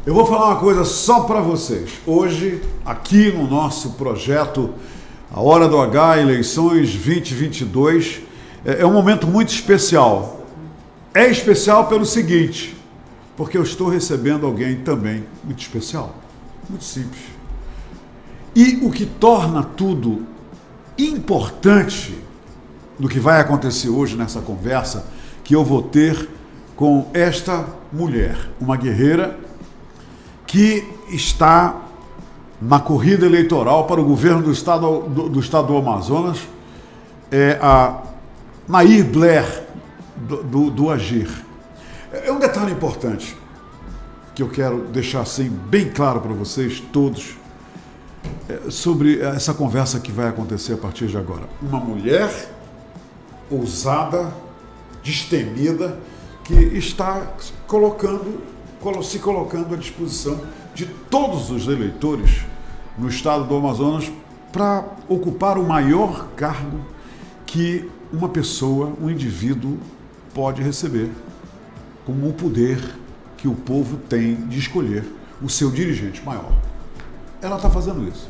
Eu vou falar uma coisa só para vocês. Hoje, aqui no nosso projeto A Hora do H, Eleições 2022, é um momento muito especial. É especial pelo seguinte, porque eu estou recebendo alguém também muito especial, muito simples. E o que torna tudo importante do que vai acontecer hoje nessa conversa que eu vou ter com esta mulher, uma guerreira que está na corrida eleitoral para o governo do estado do Amazonas, é a Nair Blair, do Agir. É um detalhe importante que eu quero deixar assim bem claro para vocês todos sobre essa conversa que vai acontecer a partir de agora. Uma mulher ousada, destemida, que está se colocando à disposição de todos os eleitores no estado do Amazonas para ocupar o maior cargo que uma pessoa, um indivíduo pode receber, como o poder que o povo tem de escolher o seu dirigente maior. Ela está fazendo isso.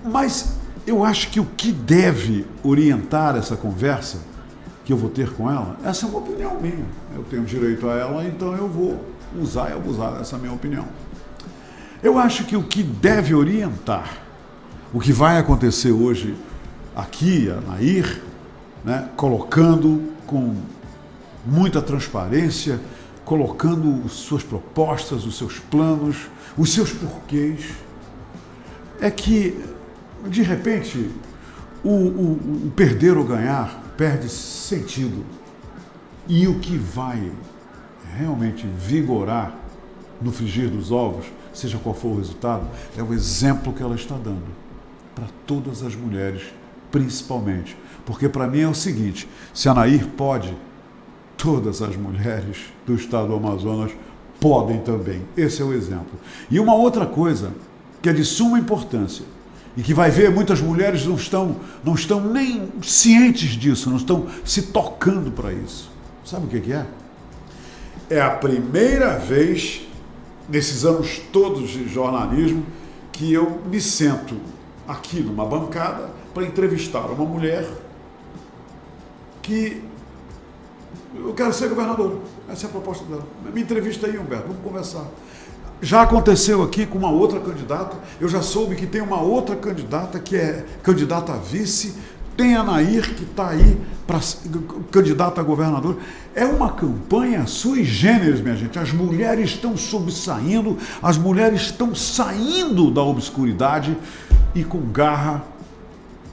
Mas eu acho que o que deve orientar essa conversa que eu vou ter com ela, essa é uma opinião minha. Eu tenho direito a ela, então eu vou usar e abusar dessa minha opinião. Eu acho que o que deve orientar o que vai acontecer hoje aqui, a Nair, né, colocando com muita transparência, colocando suas propostas, os seus planos, os seus porquês, é que, de repente, o perder ou ganhar perde sentido. E o que vai realmente vigorar no frigir dos ovos, seja qual for o resultado, é o exemplo que ela está dando para todas as mulheres, principalmente. Porque para mim é o seguinte, se a Nair pode, todas as mulheres do estado do Amazonas podem também. Esse é o exemplo. E uma outra coisa que é de suma importância e que vai ver muitas mulheres não estão nem cientes disso, não estão se tocando para isso. Sabe o que é? É a primeira vez nesses anos todos de jornalismo que eu me sento aqui numa bancada para entrevistar uma mulher que eu quero ser governador. Essa é a proposta dela. Me entrevista aí, Humberto, vamos conversar. Já aconteceu aqui com uma outra candidata, eu já soube que tem uma outra candidata que é candidata a vice, tem a Nair que está aí para candidata a governador. É uma campanha sui generis, minha gente. As mulheres estão sobressaindo, as mulheres estão saindo da obscuridade e com garra,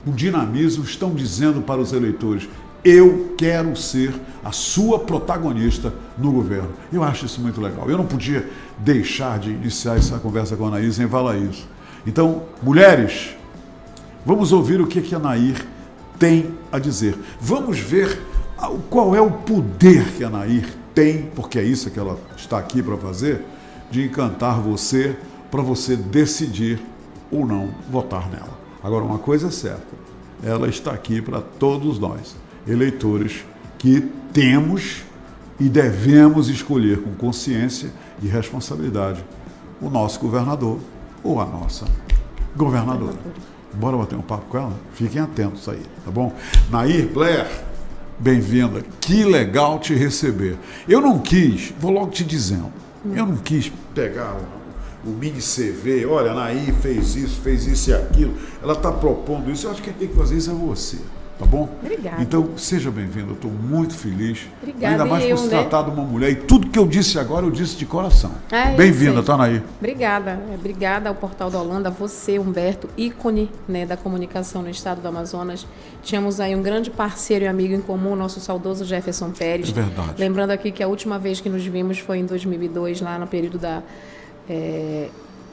com dinamismo, estão dizendo para os eleitores: eu quero ser a sua protagonista no governo. Eu acho isso muito legal. Eu não podia deixar de iniciar essa conversa com a Nair sem falar isso. Então, mulheres, vamos ouvir o que a Nair tem a dizer. Vamos ver qual é o poder que a Nair tem, porque é isso que ela está aqui para fazer, de encantar você, para você decidir ou não votar nela. Agora, uma coisa é certa, ela está aqui para todos nós, eleitores, que temos e devemos escolher com consciência e responsabilidade o nosso governador ou a nossa governadora. Bora bater um papo com ela? Fiquem atentos aí, tá bom? Nair Blair, bem-vinda. Que legal te receber. Eu não quis, vou logo te dizendo, eu não quis pegar o mini CV, olha, a Nair fez isso e aquilo, ela está propondo isso, eu acho que quem tem que fazer isso é você. Tá bom? Obrigada. Então, seja bem-vindo, eu estou muito feliz. Obrigada. Ainda mais por se tratar de uma mulher. E tudo que eu disse agora, eu disse de coração. Bem-vinda, tá, Nair? Obrigada. Obrigada ao Portal da Holanda, você, Humberto, ícone, né, da comunicação no estado do Amazonas. Tínhamos aí um grande parceiro e amigo em comum, nosso saudoso Jefferson Pérez. É verdade. Lembrando aqui que a última vez que nos vimos foi em 2002, lá no período da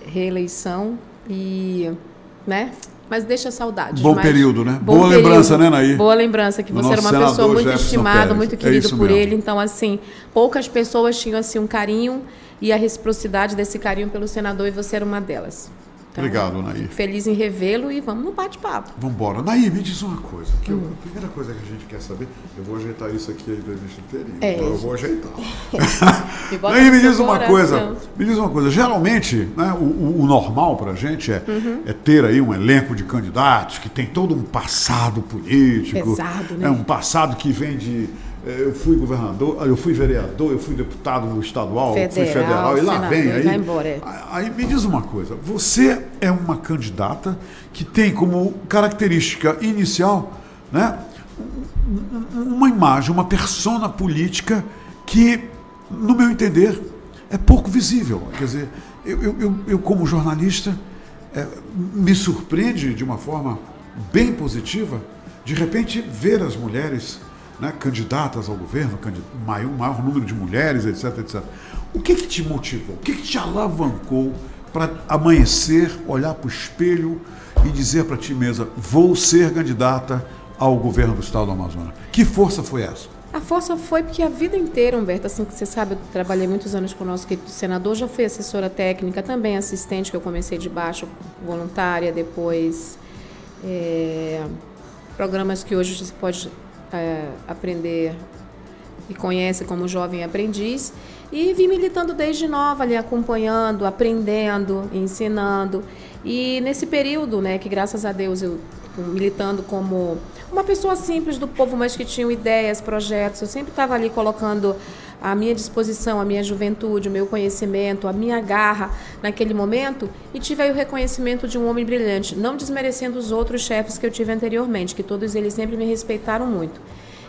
reeleição. E, né? Mas deixa saudades. Bom período, né? Boa lembrança, né, Nair? Boa lembrança, que você era uma pessoa muito estimada, muito querido por ele. Então, assim, poucas pessoas tinham assim um carinho e a reciprocidade desse carinho pelo senador, e você era uma delas. Então, obrigado, Nair. Fico feliz em revê-lo e vamos no bate-papo. Vamos embora. Nair, me diz uma coisa. A primeira coisa que a gente quer saber, eu vou ajeitar isso aqui, a entrevista inteirinha. Eu vou ajeitar. Nair, me diz uma coisa. Me diz uma coisa. Geralmente, né, o normal pra gente é ter aí um elenco de candidatos que tem todo um passado político. Pesado, né? É um passado que vem de... Eu fui governador, eu fui vereador, eu fui deputado estadual, fui federal, e lá senador, vem. vai embora. Aí me diz uma coisa, você é uma candidata que tem como característica inicial, né, uma imagem, uma persona política que, no meu entender, é pouco visível. Quer dizer, eu como jornalista, me surpreende de uma forma bem positiva, de repente, ver as mulheres, né, candidatas ao governo, maior número de mulheres, etc, etc. O que te motivou? O que te alavancou para amanhecer, olhar para o espelho e dizer para ti mesma, vou ser candidata ao governo do estado do Amazonas? Que força foi essa? A força foi porque a vida inteira, Humberto, assim que você sabe, eu trabalhei muitos anos com o nosso querido senador, já fui assessora técnica, também assistente, que eu comecei de baixo, voluntária, depois programas que hoje você pode aprender e conhece como jovem aprendiz, e vim militando desde nova, ali acompanhando, aprendendo, ensinando, e nesse período, né, que graças a Deus eu militando como uma pessoa simples do povo, mas que tinha ideias, projetos, eu sempre estava ali colocando à minha disposição, a minha juventude, o meu conhecimento, a minha garra naquele momento, e tive aí o reconhecimento de um homem brilhante, não desmerecendo os outros chefes que eu tive anteriormente, que todos eles sempre me respeitaram muito.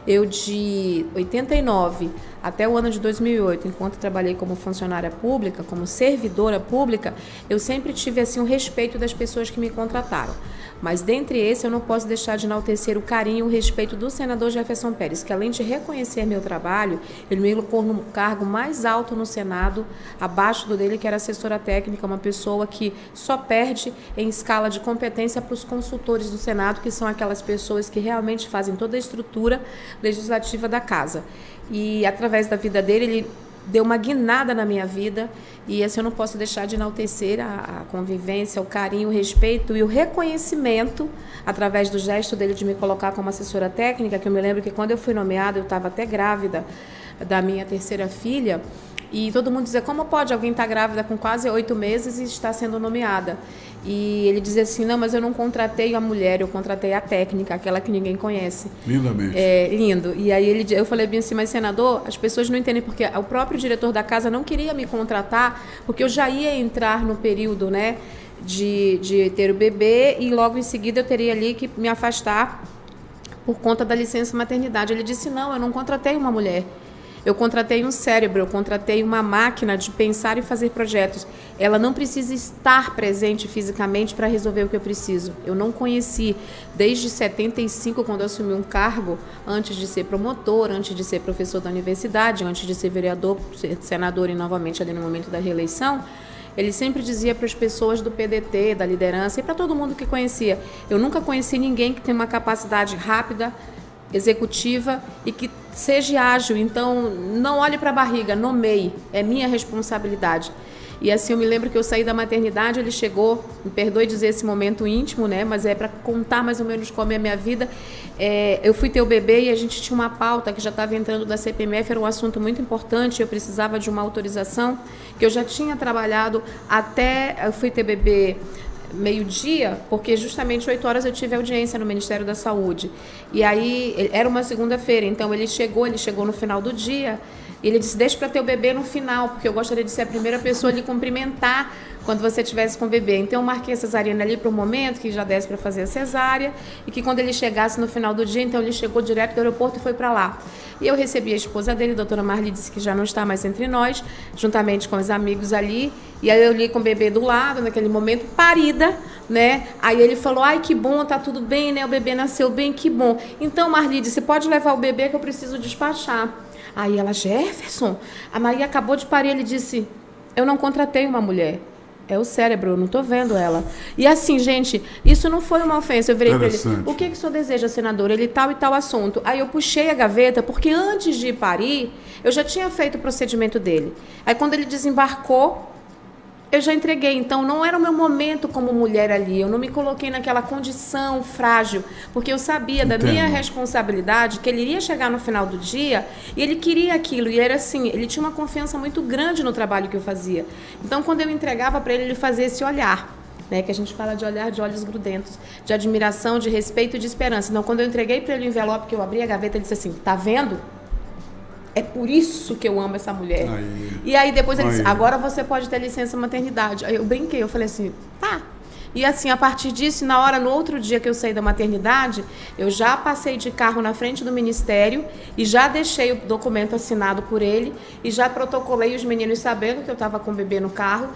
Eu, de 89 até o ano de 2008, enquanto trabalhei como funcionária pública, como servidora pública, eu sempre tive assim, o respeito das pessoas que me contrataram. Mas dentre esse, eu não posso deixar de enaltecer o carinho e o respeito do senador Jefferson Pérez, que além de reconhecer meu trabalho, ele me colocou no cargo mais alto no Senado, abaixo do dele, que era assessora técnica, uma pessoa que só perde em escala de competência para os consultores do Senado, que são aquelas pessoas que realmente fazem toda a estrutura legislativa da casa. E através da vida dele, ele deu uma guinada na minha vida, e assim eu não posso deixar de enaltecer a convivência, o carinho, o respeito e o reconhecimento através do gesto dele de me colocar como assessora técnica, que eu me lembro que quando eu fui nomeada, eu estava até grávida da minha terceira filha, e todo mundo dizia, como pode alguém estar grávida com quase 8 meses e estar sendo nomeada? E ele dizia assim, não, mas eu não contratei a mulher, eu contratei a técnica, aquela que ninguém conhece. Lindamente. Lindo. E aí eu falei bem assim, mas senador, as pessoas não entendem, porque o próprio diretor da casa não queria me contratar, porque eu já ia entrar no período, né, de ter o bebê, e logo em seguida eu teria ali que me afastar por conta da licença maternidade. Ele disse, não, eu não contratei uma mulher. Eu contratei um cérebro, eu contratei uma máquina de pensar e fazer projetos. Ela não precisa estar presente fisicamente para resolver o que eu preciso. Eu não conheci, desde 75, quando eu assumi um cargo, antes de ser promotor, antes de ser professor da universidade, antes de ser vereador, senador e novamente ali no momento da reeleição, ele sempre dizia para as pessoas do PDT, da liderança, e para todo mundo que conhecia, eu nunca conheci ninguém que tem uma capacidade rápida, executiva e que seja ágil, então não olhe para a barriga, nomeie, é minha responsabilidade. E assim eu me lembro que eu saí da maternidade, ele chegou, me perdoe dizer esse momento íntimo, né, mas é para contar mais ou menos como é a minha vida. Eu fui ter o bebê e a gente tinha uma pauta que já estava entrando da CPMF, era um assunto muito importante, eu precisava de uma autorização, que eu já tinha trabalhado até eu fui ter bebê meio-dia, porque justamente 8 horas eu tive audiência no Ministério da Saúde. E aí, era uma segunda-feira, então ele chegou no final do dia, e ele disse, deixa para ter o bebê no final, porque eu gostaria de ser a primeira pessoa a lhe cumprimentar quando você estivesse com o bebê. Então eu marquei a cesariana ali para o momento, que já desse para fazer a cesárea, e que quando ele chegasse no final do dia, então ele chegou direto do aeroporto e foi para lá. E eu recebi a esposa dele, a doutora Marli, disse que já não está mais entre nós, juntamente com os amigos ali, e aí eu li com o bebê do lado, naquele momento, parida, né? Aí ele falou, ai, que bom, tá tudo bem, né? O bebê nasceu bem, que bom. Então, Marli, você pode levar o bebê que eu preciso despachar. Aí ela, Jefferson, a Maria acabou de parir, ele disse, eu não contratei uma mulher. É o cérebro, eu não estou vendo ela. E assim, gente, isso não foi uma ofensa. Eu virei para ele, o que o senhor deseja, senador? Ele tal e tal assunto. Aí eu puxei a gaveta, porque antes de parir, eu já tinha feito o procedimento dele. Aí quando ele desembarcou, Eu já entreguei, então não era o meu momento como mulher ali, eu não me coloquei naquela condição frágil, porque eu sabia da minha responsabilidade, que ele iria chegar no final do dia e ele queria aquilo, e era assim, ele tinha uma confiança muito grande no trabalho que eu fazia. Então quando eu entregava para ele, ele fazia esse olhar, né, que a gente fala de olhar de olhos grudentos, de admiração, de respeito e de esperança. Então quando eu entreguei para ele o envelope, que eu abri a gaveta, ele disse assim, tá vendo? É por isso que eu amo essa mulher. E aí depois ele disse, agora você pode ter licença maternidade. Aí eu brinquei, eu falei assim, tá. E assim, a partir disso, no outro dia que eu saí da maternidade, eu já passei de carro na frente do ministério e já deixei o documento assinado por ele e já protocolei os meninos sabendo que eu estava com o bebê no carro,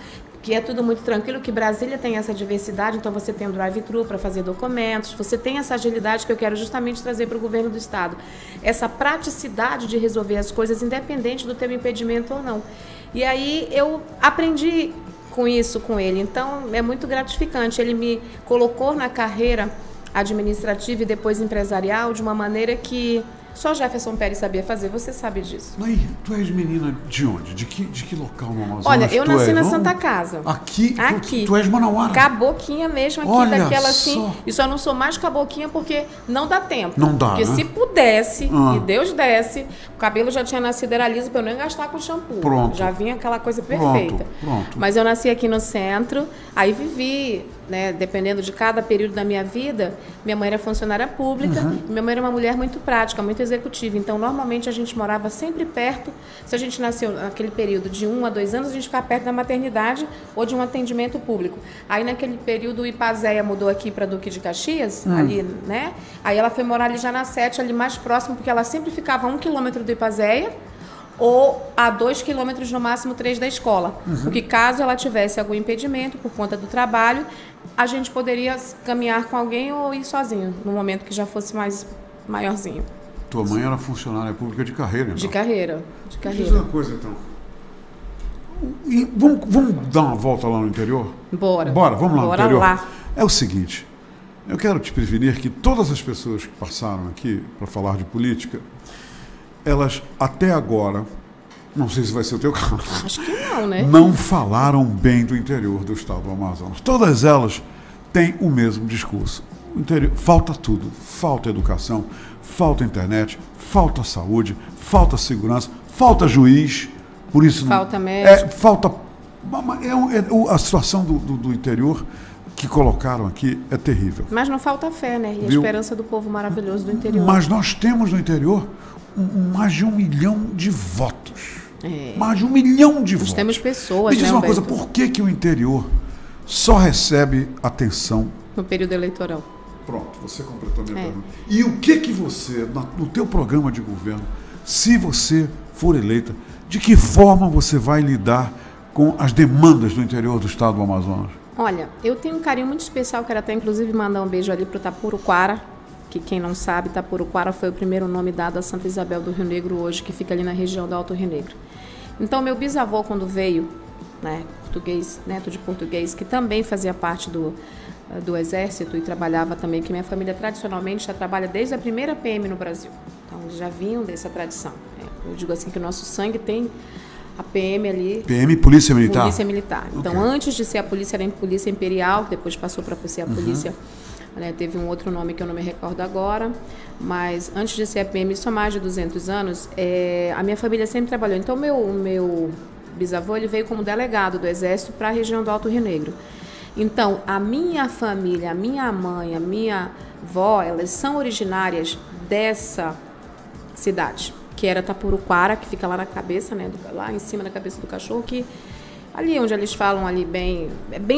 que é tudo muito tranquilo, que Brasília tem essa diversidade, então você tem um drive-thru para fazer documentos, você tem essa agilidade que eu quero justamente trazer para o governo do estado. Essa praticidade de resolver as coisas, independente do teu impedimento ou não. E aí eu aprendi com isso com ele, então é muito gratificante. Ele me colocou na carreira administrativa e depois empresarial de uma maneira que só Jefferson Pérez sabia fazer, você sabe disso. Mas tu és menina de onde? De que local no Amazonas? Olha, eu nasci na Santa Casa. Aqui? Tu és manauara? Caboquinha mesmo aqui, olha daquela assim. Só. E só não sou mais caboquinha porque não dá tempo. Não dá, porque né? se pudesse, e Deus desse, o cabelo já tinha nascido, era liso pra eu nem gastar com shampoo. Pronto. Já vinha aquela coisa perfeita. Pronto. Mas eu nasci aqui no centro, aí vivi, né, dependendo de cada período da minha vida, minha mãe era funcionária pública, e minha mãe era uma mulher muito prática, muito executiva. Então, normalmente, a gente morava sempre perto. Se a gente nasceu naquele período de 1 a 2 anos, a gente ficava perto da maternidade ou de um atendimento público. Aí, naquele período, o Ipazéia mudou aqui para Duque de Caxias, ali, né? Aí ela foi morar ali já na 7, ali mais próximo, porque ela sempre ficava a 1 quilômetro do Ipazéia, ou a 2 quilômetros, no máximo 3 da escola. Porque caso ela tivesse algum impedimento por conta do trabalho, a gente poderia caminhar com alguém ou ir sozinho, no momento que já fosse mais maiorzinho. Tua mãe era funcionária pública de carreira, então? De carreira. Deixa eu dizer uma coisa, então. E vamos dar uma volta lá no interior? Bora, vamos lá no interior. Lá. É o seguinte, eu quero te prevenir que todas as pessoas que passaram aqui para falar de política, elas até agora, não sei se vai ser o teu caso, acho que não, né? Não falaram bem do interior do estado do Amazonas. Todas elas têm o mesmo discurso. O interior, falta tudo, falta educação, falta internet, falta saúde, falta segurança, falta juiz, por isso falta médico. A situação do interior que colocaram aqui é terrível. Mas não falta fé, né? E a esperança do povo maravilhoso do interior. Mas nós temos no interior mais de 1 milhão de votos. Mais de 1 milhão de votos. Nós temos pessoas, Me diz né, uma coisa, Humberto? por que o interior só recebe atenção no período eleitoral? Pronto, você completou a minha pergunta. E o que você, no teu programa de governo, se você for eleita, de que forma você vai lidar com as demandas do interior do estado do Amazonas? Olha, eu tenho um carinho muito especial, quero até inclusive mandar um beijo ali para o Tapuruquara, que quem não sabe, Tapuruquara foi o primeiro nome dado a Santa Isabel do Rio Negro hoje, que fica ali na região do Alto Rio Negro. Então, meu bisavô, quando veio, né, português, neto de português, que também fazia parte do Exército e trabalhava também, que minha família tradicionalmente já trabalha desde a primeira PM no Brasil. Então, eles já vinham dessa tradição. Eu digo assim que o nosso sangue tem a PM ali. PM, Polícia Militar? Polícia Militar. Então, antes de ser a polícia, era a Polícia Imperial, depois passou para ser a Polícia, né, teve um outro nome que eu não me recordo agora, mas antes de ser a PM, isso há mais de 200 anos, a minha família sempre trabalhou. Então, meu bisavô, ele veio como delegado do Exército para a região do Alto Rio Negro. Então, a minha família, a minha mãe, a minha avó, elas são originárias dessa cidade, que era Tapuruquara, que fica lá na cabeça, né, lá em cima da cabeça do cachorro, que ali onde eles falam ali bem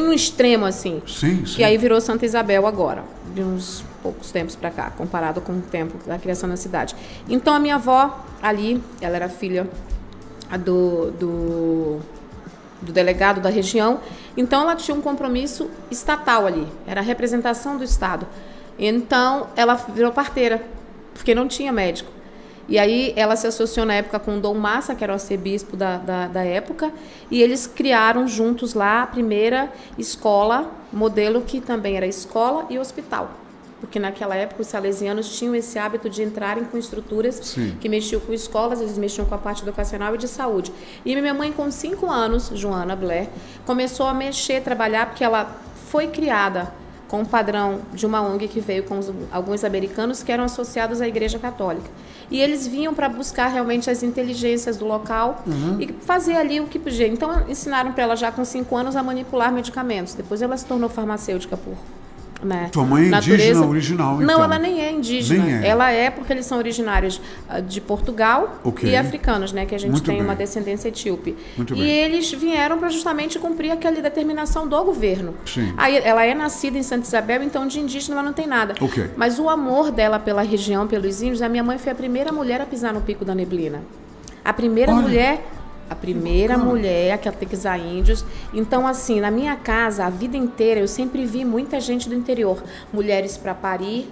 no extremo assim. Sim. Que aí virou Santa Isabel agora, de uns poucos tempos para cá, comparado com o tempo da criação na cidade. Então a minha avó ali, ela era filha do delegado da região, então ela tinha um compromisso estatal ali, era a representação do Estado. Então ela virou parteira, porque não tinha médico. E aí ela se associou na época com o Dom Massa, que era o arcebispo da época, e eles criaram juntos lá a primeira escola, modelo que também era escola e hospital. porque naquela época os salesianos tinham esse hábito de entrarem com estruturas Sim. que mexiam com escolas, eles mexiam com a parte educacional e de saúde. E minha mãe, com 5 anos, Joana Blair, começou a mexer, trabalhar, porque ela foi criada com o padrão de uma ONG que veio com alguns americanos que eram associados à Igreja Católica. E eles vinham para buscar realmente as inteligências do local e fazer ali o que podia. Então, ensinaram para ela já com 5 anos a manipular medicamentos. Depois ela se tornou farmacêutica por... Né? Tua mãe é indígena original, então? Não, ela nem é indígena. Nem é. Ela é porque eles são originários de Portugal e africanos, né? Que a gente Muito tem bem. uma descendência etíope. Muito e bem. eles vieram para justamente cumprir aquela determinação do governo. Sim. Aí, ela é nascida em Santa Isabel, então de indígena ela não tem nada. Ok. Mas o amor dela pela região, pelos índios, a minha mãe foi a primeira mulher a pisar no Pico da Neblina. A primeira mulher a catequizar índios. Então, assim, na minha casa, a vida inteira, eu sempre vi muita gente do interior. Mulheres para parir,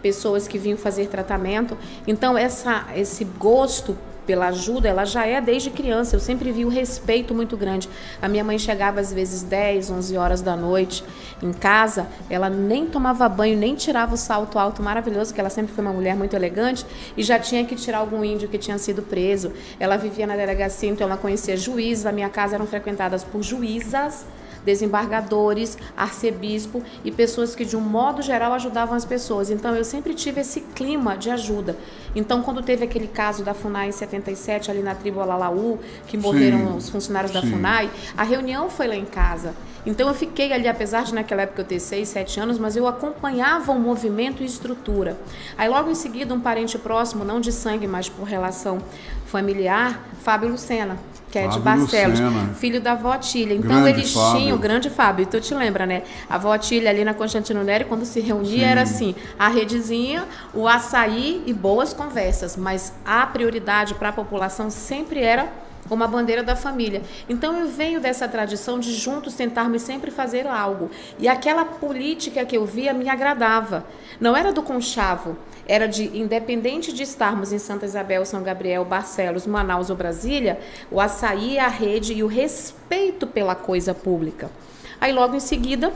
pessoas que vinham fazer tratamento. Então, esse gosto pela ajuda, ela já é desde criança. Eu sempre vi o respeito muito grande. A minha mãe chegava às vezes 10, 11 horas da noite em casa, ela nem tomava banho, nem tirava o salto alto maravilhoso, que ela sempre foi uma mulher muito elegante, e já tinha que tirar algum índio que tinha sido preso. Ela vivia na delegacia, então ela conhecia juízes. A minha casa eram frequentadas por juízas, desembargadores, arcebispo e pessoas que de um modo geral ajudavam as pessoas. Então eu sempre tive esse clima de ajuda. Então quando teve aquele caso da FUNAI em 77 ali na tribo Alalaú, que morreram os funcionários da FUNAI, a reunião foi lá em casa. Então eu fiquei ali, apesar de naquela época eu ter 6, 7 anos, mas eu acompanhava o movimento e estrutura. Aí logo em seguida um parente próximo, não de sangue, mas por relação familiar, Fábio Lucena, que é de Barcelos, filho da avó Tília. Então eles tinham, grande Fábio, tu te lembra, né? A avó Tília ali na Constantino Neri, quando se reunia, era assim, a redezinha, o açaí e boas conversas, mas a prioridade para a população sempre era uma bandeira da família. Então eu venho dessa tradição de juntos tentarmos sempre fazer algo. E aquela política que eu via me agradava. Não era do conchavo, era de, independente de estarmos em Santa Isabel, São Gabriel, Barcelos, Manaus ou Brasília, o açaí, a rede e o respeito pela coisa pública. Aí logo em seguida,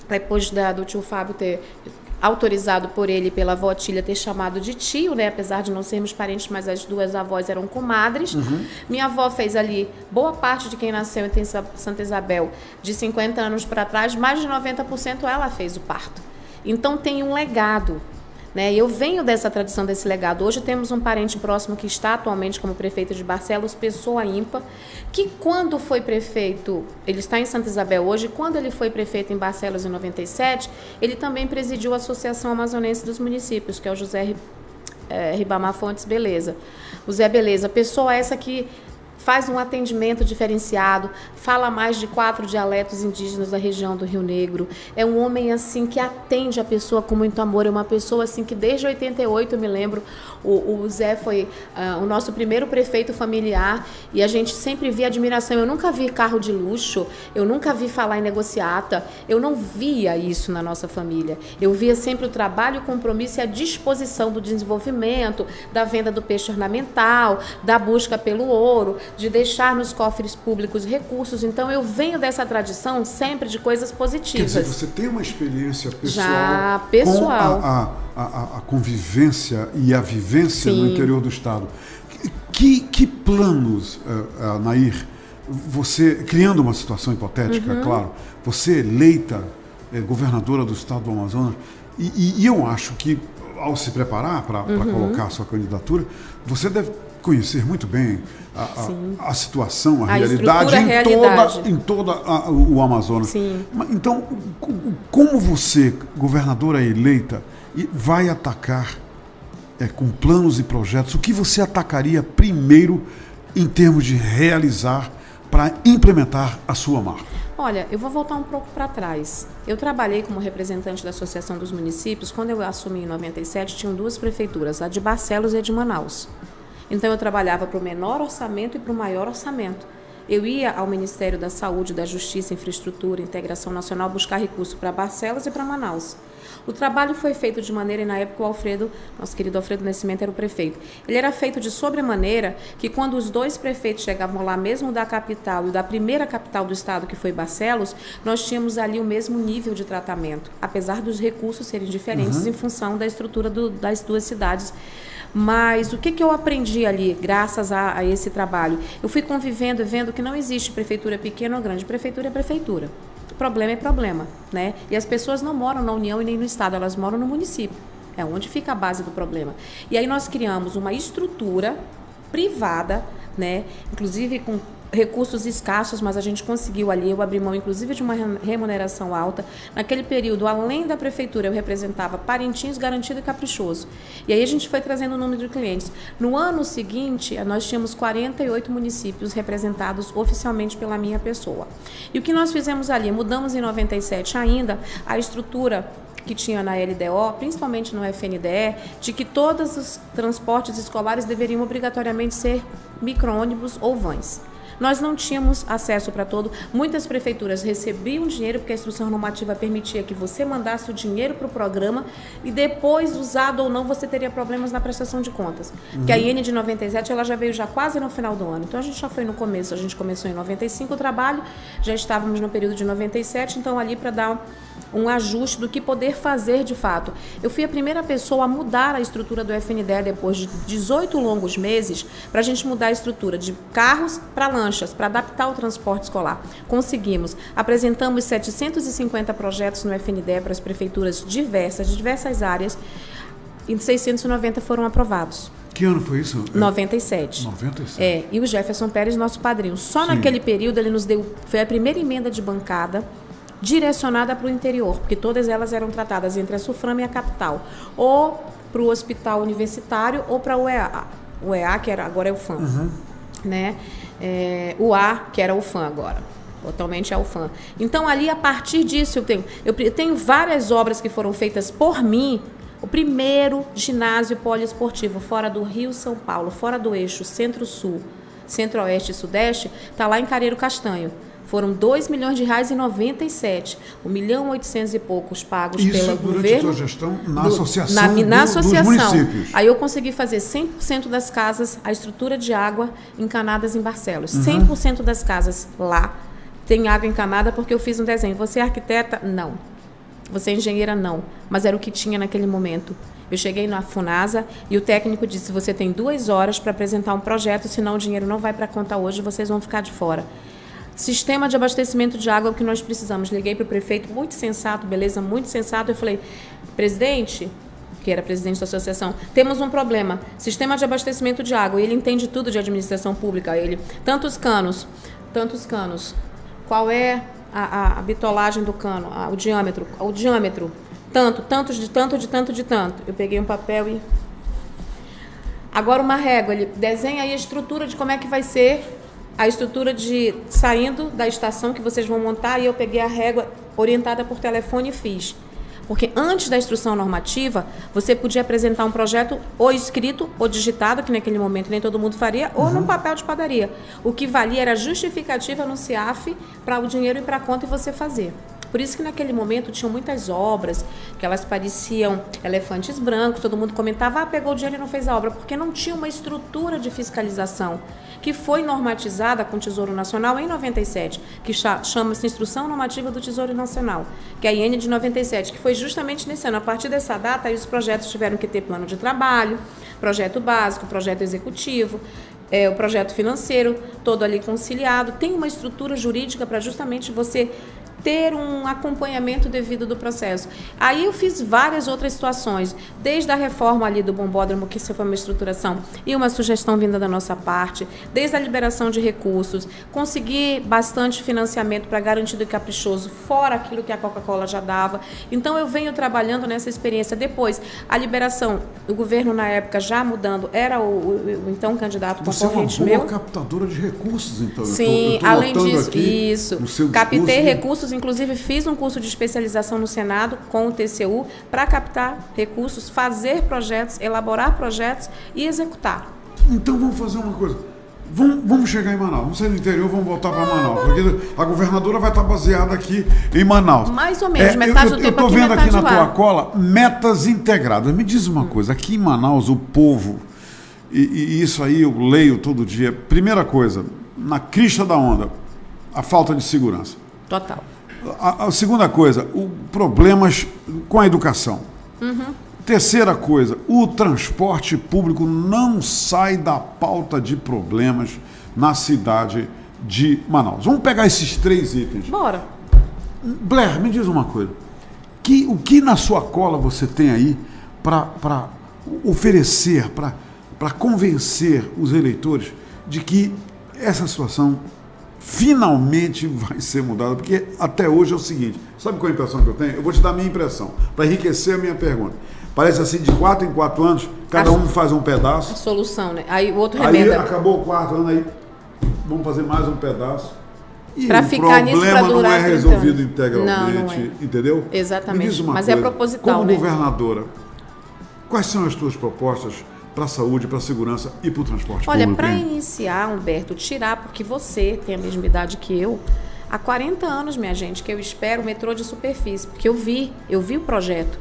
depois do tio Fábio ter autorizado por ele e pela avó Tília ter chamado de tio, né? Apesar de não sermos parentes, mas as duas avós eram comadres. Minha avó fez ali, boa parte de quem nasceu em Santa Isabel, de 50 anos para trás, mais de 90% ela fez o parto. Então tem um legado, né? Eu venho dessa tradição, desse legado. Hoje temos um parente próximo que está atualmente como prefeito de Barcelos, Pessoa Ímpar, que quando foi prefeito, ele está em Santa Isabel hoje, quando ele foi prefeito em Barcelos em 97, ele também presidiu a Associação Amazonense dos Municípios, que é o José Ribamar Fontes Beleza. O Zé Beleza, pessoa essa que faz um atendimento diferenciado, fala mais de 4 dialetos indígenas da região do Rio Negro. É um homem assim que atende a pessoa com muito amor. É uma pessoa assim que desde 88, eu me lembro, o Zé foi o nosso primeiro prefeito familiar e a gente sempre via admiração. Eu nunca vi carro de luxo, eu nunca vi falar em negociata, eu não via isso na nossa família. Eu via sempre o trabalho, o compromisso e a disposição do desenvolvimento, da venda do peixe ornamental, da busca pelo ouro, de deixar nos cofres públicos recursos. Então eu venho dessa tradição sempre de coisas positivas. Quer dizer, você tem uma experiência pessoal, já pessoal, com a convivência e a vivência no interior do estado. Que planos, Nair, você, criando uma situação hipotética, claro, você eleita governadora do estado do Amazonas, e eu acho que ao se preparar para colocar a sua candidatura, você deve conhecer muito bem a situação, a realidade em toda o Amazonas. Sim. Então, como você, governadora eleita, vai atacar com planos e projetos, o que você atacaria primeiro em termos de realizar para implementar a sua marca? Olha, eu vou voltar um pouco para trás. Eu trabalhei como representante da Associação dos Municípios. Quando eu assumi em 97, tinham 2 prefeituras, a de Barcelos e a de Manaus. Então eu trabalhava para o menor orçamento e para o maior orçamento. Eu ia ao Ministério da Saúde, da Justiça, Infraestrutura, Integração Nacional buscar recurso para Barcelos e para Manaus. O trabalho foi feito de maneira, e na época o Alfredo, nosso querido Alfredo Nascimento, era o prefeito. Ele era feito de sobremaneira que quando os dois prefeitos chegavam lá, mesmo da capital e da primeira capital do estado, que foi Barcelos, nós tínhamos ali o mesmo nível de tratamento, apesar dos recursos serem diferentes em função da estrutura das duas cidades. Mas o que eu aprendi ali, graças a esse trabalho? Eu fui convivendo e vendo que não existe prefeitura pequena ou grande, prefeitura é prefeitura. Problema é problema, né? E as pessoas não moram na União e nem no Estado, elas moram no município. É onde fica a base do problema. E aí nós criamos uma estrutura privada, né? Inclusive com recursos escassos, mas a gente conseguiu ali, eu abri mão inclusive de uma remuneração alta. Naquele período, além da prefeitura, eu representava Parintins, Garantido e Caprichoso. E aí a gente foi trazendo o número de clientes. No ano seguinte, nós tínhamos 48 municípios representados oficialmente pela minha pessoa. E o que nós fizemos ali? Mudamos em 97 ainda a estrutura que tinha na LDO, principalmente no FNDE, de que todos os transportes escolares deveriam obrigatoriamente ser micro-ônibus ou vans. Nós não tínhamos acesso para todo. Muitas prefeituras recebiam dinheiro, porque a instrução normativa permitia que você mandasse o dinheiro para o programa e depois, usado ou não, você teria problemas na prestação de contas. Porque a IN de 97, ela já veio já quase no final do ano. Então, a gente já foi no começo. A gente começou em 95 o trabalho, já estávamos no período de 97, então ali para dar um ajuste do que poder fazer de fato. Eu fui a primeira pessoa a mudar a estrutura do FNDE depois de 18 longos meses, para a gente mudar a estrutura de carros para lanchas, para adaptar o transporte escolar. Conseguimos. Apresentamos 750 projetos no FNDE para as prefeituras diversas, de diversas áreas, e 690 foram aprovados. Que ano foi isso? 97. 97. É, e o Jefferson Pérez, nosso padrinho. Só naquele período ele nos deu, foi a primeira emenda de bancada direcionada para o interior, porque todas elas eram tratadas entre a SUFRAM e a capital, ou para o hospital universitário ou para o EA. O EA, que era, agora é o FAM, né? O A, que era o FAM agora. Atualmente é o FAM. Então, ali, a partir disso, eu tenho várias obras que foram feitas por mim. O primeiro ginásio poliesportivo fora do Rio, São Paulo, fora do eixo Centro-Sul, Centro-Oeste e Sudeste, está lá em Careiro Castanho. Foram R$2 milhões em 97, 1.800.000 e poucos pagos pelo governo. Isso durante a sua gestão na associação associação. Dos municípios. Aí eu consegui fazer 100% das casas, a estrutura de água encanadas em Barcelos. 100% das casas lá tem água encanada porque eu fiz um desenho. Você é arquiteta? Não. Você é engenheira? Não. Mas era o que tinha naquele momento. Eu cheguei na FUNASA e o técnico disse, você tem 2 horas para apresentar um projeto, senão o dinheiro não vai para a conta hoje, vocês vão ficar de fora. Sistema de abastecimento de água é o que nós precisamos. Liguei para o prefeito, muito sensato, beleza, muito sensato. Eu falei, presidente, que era presidente da associação, temos um problema, sistema de abastecimento de água. E ele entende tudo de administração pública. Ele, tantos canos. Qual é a bitolagem do cano? O diâmetro. Tanto de tanto. Eu peguei um papel e... Agora uma régua. Ele desenha aí a estrutura de como é que vai ser a estrutura de saindo da estação que vocês vão montar, e eu peguei a régua orientada por telefone e fiz. Porque antes da instrução normativa, você podia apresentar um projeto ou escrito ou digitado, que naquele momento nem todo mundo faria, ou num papel de padaria. O que valia era justificativa no CIAF para o dinheiro ir para a conta e você fazer. Por isso que naquele momento tinham muitas obras, que elas pareciam elefantes brancos, todo mundo comentava, pegou o dinheiro e não fez a obra, porque não tinha uma estrutura de fiscalização, que foi normatizada com o Tesouro Nacional em 97, que chama-se Instrução Normativa do Tesouro Nacional, que é a IN de 97, que foi justamente nesse ano. A partir dessa data, aí os projetos tiveram que ter plano de trabalho, projeto básico, projeto executivo, o projeto financeiro, todo ali conciliado. Tem uma estrutura jurídica para justamente você ter um acompanhamento devido do processo. Aí eu fiz várias outras situações, desde a reforma ali do bombódromo, que isso foi uma estruturação e uma sugestão vinda da nossa parte, desde a liberação de recursos, consegui bastante financiamento para Garantido e Caprichoso, fora aquilo que a Coca-Cola já dava. Então eu venho trabalhando nessa experiência. Depois, a liberação, o governo na época já mudando, era o então candidato concorrente meu. Você é uma boa captadora de recursos, então. Sim, eu tô além disso, isso. Captei recursos, né? inclusive fiz um curso de especialização no Senado com o TCU para captar recursos, fazer projetos, elaborar projetos e executar. Então vamos fazer uma coisa. Vamos chegar em Manaus, vamos sair do interior, vamos voltar para Manaus, porque a governadora vai estar baseada aqui em Manaus. Mais ou menos, metade do tempo aqui, eu estou vendo aqui na tua lá. cola, metas integradas. Me diz uma coisa, aqui em Manaus, o povo, e isso aí eu leio todo dia, primeira coisa, na crista da onda, a falta de segurança. Total. A segunda coisa, problemas com a educação. Terceira coisa, o transporte público não sai da pauta de problemas na cidade de Manaus. Vamos pegar esses 3 itens. Bora. Blair, me diz uma coisa. O que na sua cola você tem aí para oferecer, para convencer os eleitores de que essa situação finalmente vai ser mudada? Porque até hoje é o seguinte, sabe qual é a impressão que eu tenho? Eu vou te dar a minha impressão, para enriquecer a minha pergunta. Parece assim, de 4 em 4 anos, cada um faz um pedaço. A solução, né? Aí o outro remenda. Aí acabou o 4 ano, aí vamos fazer mais um pedaço. E pra o ficar nisso, pra problema não é resolvido integralmente, não é. Entendeu? Exatamente, mas coisa, é proposital, como né? governadora, quais são as tuas propostas para a saúde, para a segurança e para o transporte público? Olha, para iniciar, Humberto, tirar, porque você tem a mesma idade que eu, há 40 anos, minha gente, que eu espero o metrô de superfície, porque eu vi o projeto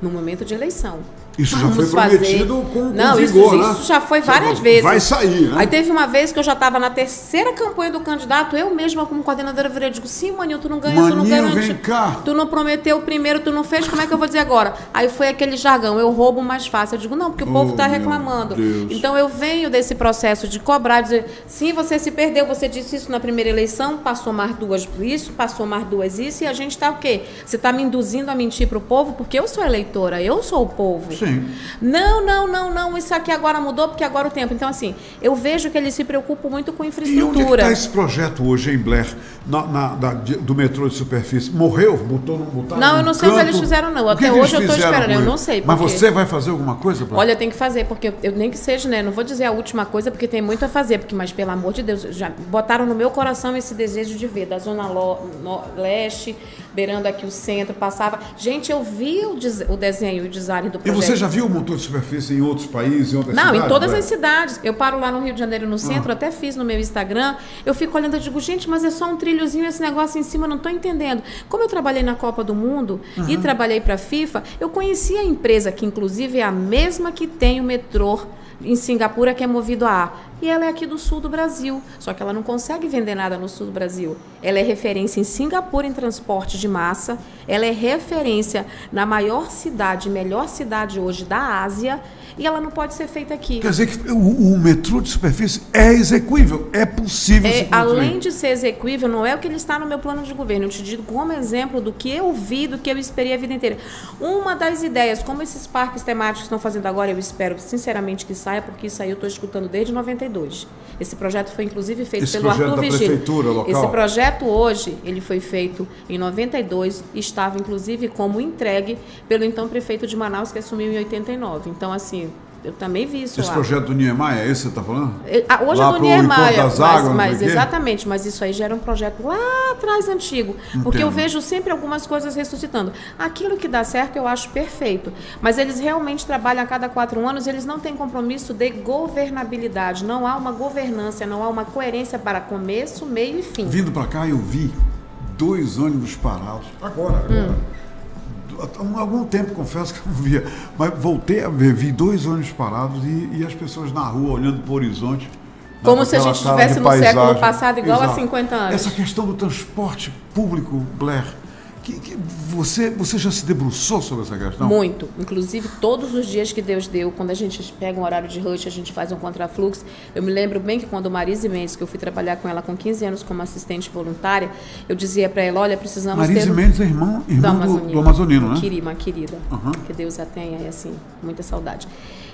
no momento de eleição. Isso já foi prometido com vigor, né? Isso já foi várias vezes. Vai sair, né? Aí teve uma vez que eu já estava na 3ª campanha do candidato, eu mesma como coordenadora virei, digo, sim, Maninho, tu não ganhou, tu não garante. Vem cá. Tu não prometeu o primeiro, tu não fez, como é que eu vou dizer agora? Aí foi aquele jargão, eu roubo mais fácil. Eu digo, não, porque o povo está reclamando. Então eu venho desse processo de cobrar, dizer, sim, você se perdeu, você disse isso na primeira eleição, passou mais 2 isso, passou mais 2 isso, e a gente está o quê? Você está me induzindo a mentir para o povo, porque eu sou eleitora, eu sou o povo. Sim. Não, isso aqui agora mudou porque agora o tempo. Então, assim, eu vejo que eles se preocupam muito com infraestrutura. E onde está esse projeto hoje em Blair, do metrô de superfície? Morreu? Botaram não, eu não sei o que eles fizeram, não. Até hoje eu estou esperando, eu não sei. Mas você vai fazer alguma coisa, Blair? Olha, tem que fazer, porque eu nem que seja, né? Não vou dizer a última coisa, porque tem muito a fazer, mas pelo amor de Deus, já botaram no meu coração esse desejo de ver, da Zona Leste, beirando aqui o centro, passava. Gente, eu vi o desenho e o design do projeto. E você já viu o motor de superfície em outros países, em outras cidades? Não, em todas as cidades. Eu paro lá no Rio de Janeiro, no centro, até fiz no meu Instagram. Eu fico olhando e digo, gente, mas é só um trilhozinho, esse negócio em cima, eu não estou entendendo. Como eu trabalhei na Copa do Mundo e trabalhei para a FIFA, eu conheci a empresa, que inclusive é a mesma que tem o metrô em Singapura, que é movido a ar. E ela é aqui do sul do Brasil, só que ela não consegue vender nada no sul do Brasil. Ela é referência em Singapura em transporte de massa, ela é referência na maior cidade, melhor cidade hoje da Ásia, e ela não pode ser feita aqui. Quer dizer que o metrô de superfície é execuível, é possível se construir. Além de ser execuível, não é o que ele está no meu plano de governo. Eu te digo como exemplo do que eu vi, do que eu esperei a vida inteira. Uma das ideias, como esses parques temáticos estão fazendo agora, eu espero sinceramente que saia, porque isso aí eu estou escutando desde 92. Esse projeto foi inclusive feito pelo Arthur Vigílio. Esse projeto hoje, ele foi feito em 92 e estava inclusive como entregue pelo então prefeito de Manaus, que assumiu em 89. Então, assim, eu também vi isso Esse lá. projeto do Niemeyer, é esse que você está falando? Hoje lá é do Niemeyer, mas exatamente, mas isso aí já era um projeto lá atrás, antigo. Porque eu vejo sempre algumas coisas ressuscitando. Aquilo que dá certo eu acho perfeito, mas eles realmente trabalham a cada 4 anos, eles não têm compromisso de governabilidade, não há uma governança, não há uma coerência para começo, meio e fim. Vindo para cá eu vi 2 ônibus parados, agora. Há algum tempo, confesso que eu não via, mas voltei a ver, vi 2 ônibus parados e as pessoas na rua olhando para o horizonte. Como se a gente estivesse no século passado, igual há 50 anos. Essa questão do transporte público, Blair, você já se debruçou sobre essa questão? Muito. Inclusive, todos os dias que Deus deu, quando a gente pega um horário de rush, a gente faz um contrafluxo. Eu me lembro bem que quando Marise Mendes, que eu fui trabalhar com ela com 15 anos como assistente voluntária, eu dizia para ela, olha, precisamos Marise Mendes é irmã do Amazonino, né? Uma querida. Que Deus a tenha, e assim, muita saudade.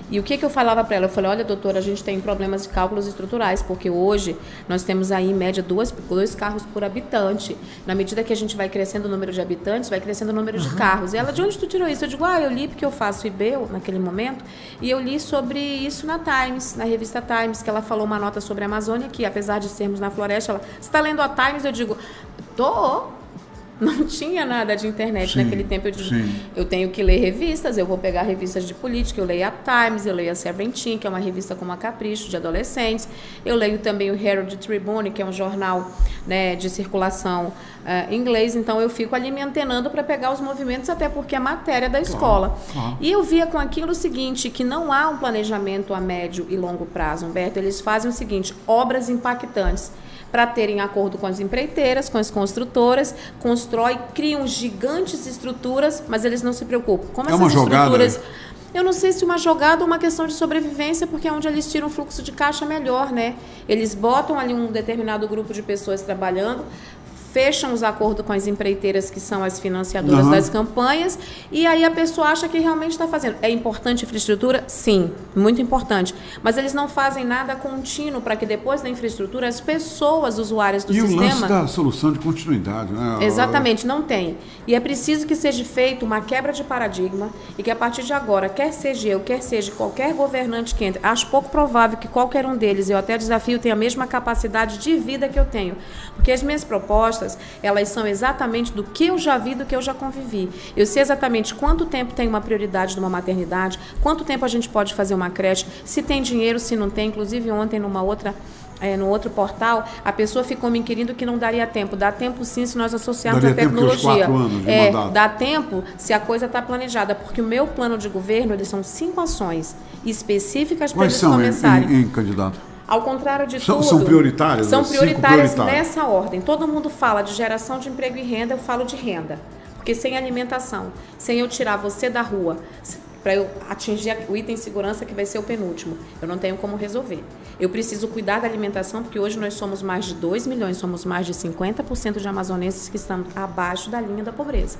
E o que eu falava para ela? Eu falei, olha, doutora, a gente tem problemas de cálculos estruturais, porque hoje nós temos aí, em média, 2 carros por habitante. Na medida que a gente vai crescendo o número de habitantes, vai crescendo o número de carros. E ela, de onde tu tirou isso? Eu digo, eu li porque eu faço IBEU naquele momento, e eu li sobre isso na Times, na revista Times, que ela falou uma nota sobre a Amazônia, que apesar de sermos na floresta, ela, você está lendo a Times? Eu digo, tô. Não tinha nada de internet Sim, naquele tempo. sim. Eu tenho que ler revistas, eu vou pegar revistas de política, eu leio a Times, eu leio a Seventeen, que é uma revista como a Capricho, de adolescentes. Eu leio também o Herald Tribune, que é um jornal, né, de circulação inglês. Então eu fico ali me antenando para pegar os movimentos, até porque é matéria da escola. Claro. E eu via com aquilo o seguinte, que não há um planejamento a médio e longo prazo, Humberto. Eles fazem o seguinte, obras impactantes, para terem acordo com as empreiteiras, com as construtoras, criam gigantes estruturas, mas eles não se preocupam. Como é uma estruturas, jogada? Eu não sei se uma jogada ou uma questão de sobrevivência, porque é onde eles tiram um fluxo de caixa melhor, né? Eles botam ali um determinado grupo de pessoas trabalhando, fecham os acordos com as empreiteiras, que são as financiadoras das campanhas, e aí a pessoa acha que realmente está fazendo. É importante a infraestrutura? Sim, muito importante. Mas eles não fazem nada contínuo para que depois da infraestrutura as pessoas usuárias do sistema... E o lance da solução de continuidade, né? Exatamente, não tem. E é preciso que seja feita uma quebra de paradigma e que a partir de agora, quer seja eu, quer seja qualquer governante que entre, acho pouco provável que qualquer um deles, eu até desafio, tenha a mesma capacidade de vida que eu tenho. Porque as minhas propostas, elas são exatamente do que eu já vi, do que eu já convivi. Eu sei exatamente quanto tempo tem uma prioridade de uma maternidade, quanto tempo a gente pode fazer uma creche, se tem dinheiro, se não tem. Inclusive ontem no outro portal, a pessoa ficou me inquirindo que não daria tempo. Dá tempo sim se nós associarmos a tecnologia. Dá tempo se a coisa está planejada, porque o meu plano de governo, eles são 5 ações específicas para eles começarem. Quais são, candidato? Ao contrário de tudo... São prioritárias? São prioritárias nessa ordem. Todo mundo fala de geração de emprego e renda, eu falo de renda. Porque sem alimentação, sem eu tirar você da rua, para eu atingir o item segurança, que vai ser o penúltimo, eu não tenho como resolver. Eu preciso cuidar da alimentação, porque hoje nós somos mais de 2 milhões, somos mais de 50% de amazonenses que estão abaixo da linha da pobreza.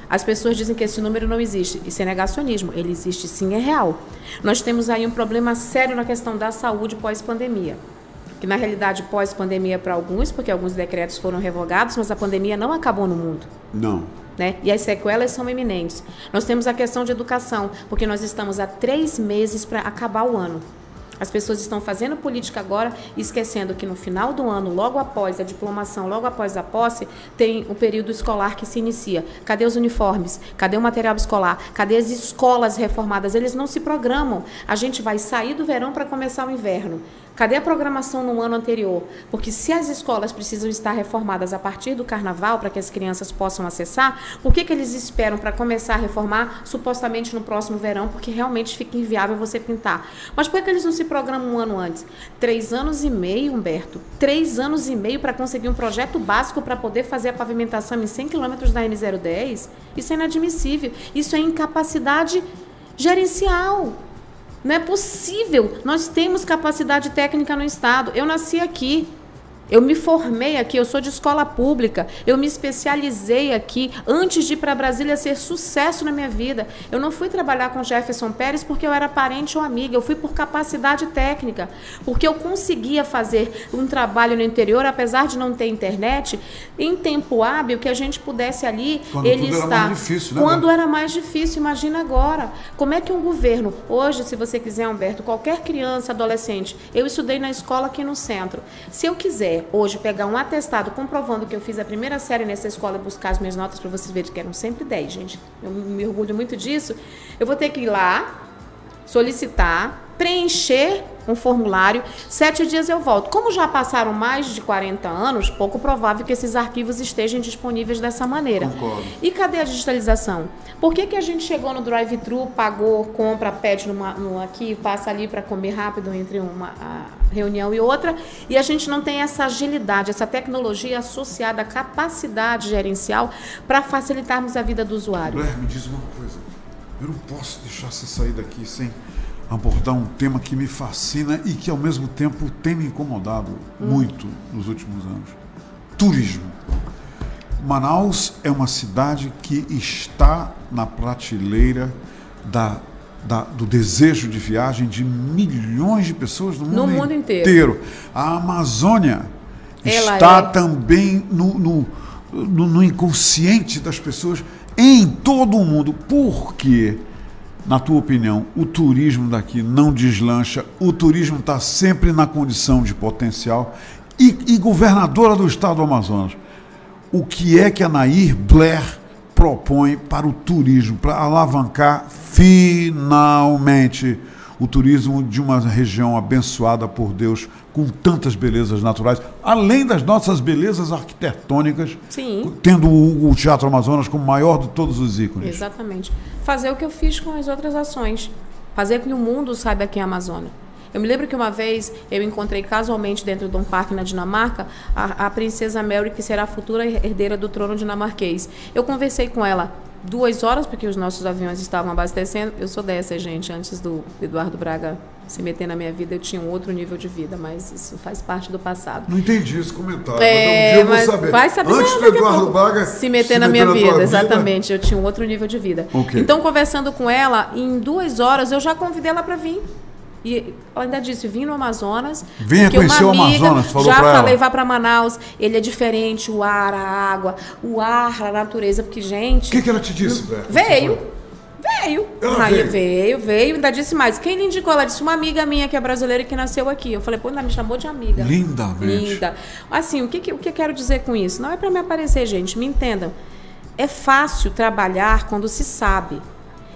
As pessoas dizem que esse número não existe. Isso é negacionismo. Ele existe sim, é real. Nós temos aí um problema sério na questão da saúde pós-pandemia. Que na realidade pós-pandemia para alguns, porque alguns decretos foram revogados, mas a pandemia não acabou no mundo. Não. Né? E as sequelas são eminentes. Nós temos a questão de educação, porque nós estamos há 3 meses para acabar o ano. As pessoas estão fazendo política agora, esquecendo que no final do ano, logo após a diplomação, logo após a posse, tem o período escolar que se inicia. Cadê os uniformes? Cadê o material escolar? Cadê as escolas reformadas? Eles não se programam. A gente vai sair do verão para começar o inverno. Cadê a programação no ano anterior? Porque se as escolas precisam estar reformadas a partir do carnaval, para que as crianças possam acessar, por que eles esperam para começar a reformar supostamente no próximo verão? Porque realmente fica inviável você pintar. Mas por que eles não se programam um ano antes? 3 anos e meio, Humberto. 3 anos e meio para conseguir um projeto básico para poder fazer a pavimentação em 100 quilômetros da N010? Isso é inadmissível. Isso é incapacidade gerencial. Não é possível. Nós temos capacidade técnica no Estado. Eu nasci aqui. Eu me formei aqui, eu sou de escola pública, eu me especializei aqui antes de ir para Brasília ser sucesso na minha vida. Eu não fui trabalhar com Jefferson Pérez porque eu era parente ou amiga, eu fui por capacidade técnica, porque eu conseguia fazer um trabalho no interior, apesar de não ter internet, em tempo hábil, que a gente pudesse ali... Quando tudo era mais difícil, né? Quando era mais difícil, imagina agora. Como é que um governo, hoje, se você quiser, Humberto, qualquer criança, adolescente, eu estudei na escola aqui no centro, se eu quiser hoje pegar um atestado comprovando que eu fiz a primeira série nessa escola e buscar as minhas notas para vocês verem que eram sempre 10, gente. Eu me orgulho muito disso. Eu vou ter que ir lá, solicitar, preencher um formulário, 7 dias eu volto. Como já passaram mais de 40 anos, pouco provável que esses arquivos estejam disponíveis dessa maneira. Concordo. E cadê a digitalização? Por que a gente chegou no drive-thru, pagou, compra, pede aqui, passa ali para comer rápido entre uma reunião e outra, e a gente não tem essa agilidade, essa tecnologia associada à capacidade gerencial para facilitarmos a vida do usuário? Blair, me diz uma coisa. Eu não posso deixar você sair daqui sem abordar um tema que me fascina e que, ao mesmo tempo, tem me incomodado muito nos últimos anos. Turismo. Manaus é uma cidade que está na prateleira do desejo de viagem de milhões de pessoas no mundo inteiro. A Amazônia está também no inconsciente das pessoas em todo o mundo. Por quê? Na tua opinião, o turismo daqui não deslancha, o turismo está sempre na condição de potencial e governadora do estado do Amazonas. o que é que a Nair Blair propõe para o turismo, para alavancar finalmente o turismo de uma região abençoada por Deus, com tantas belezas naturais, além das nossas belezas arquitetônicas, Sim. tendo o Teatro Amazonas como o maior de todos os ícones. Exatamente. Fazer o que eu fiz com as outras ações. Fazer com que o mundo saiba quem é a Amazônia. Eu me lembro que uma vez eu encontrei casualmente dentro de um parque na Dinamarca a princesa Mary, que será a futura herdeira do trono dinamarquês. Eu conversei com ela 2 horas, porque os nossos aviões estavam abastecendo. Eu sou dessa, gente. Antes do Eduardo Braga se meter na minha vida, eu tinha um outro nível de vida, mas isso faz parte do passado. Não entendi esse comentário, mas um dia eu vou saber. Vai saber. Antes do Eduardo Braga se meter na minha vida, exatamente. Eu tinha um outro nível de vida. Okay. Então, conversando com ela, em 2 horas, eu já convidei ela para vir. E ela ainda disse, vim no Amazonas. Venha conhecer o Amazonas, falou pra ela. Já falei, vá para Manaus. Ele é diferente, o ar, a água, o ar, a natureza, porque, gente... O que ela te disse, Berta? Veio. Ela veio, ainda disse mais. Quem lhe indicou? Ela disse, uma amiga minha que é brasileira e que nasceu aqui. Eu falei, pô, ainda me chamou de amiga. Lindamente. Linda. Assim, o que eu quero dizer com isso? Não é para me aparecer, gente, me entendam. É fácil trabalhar quando se sabe.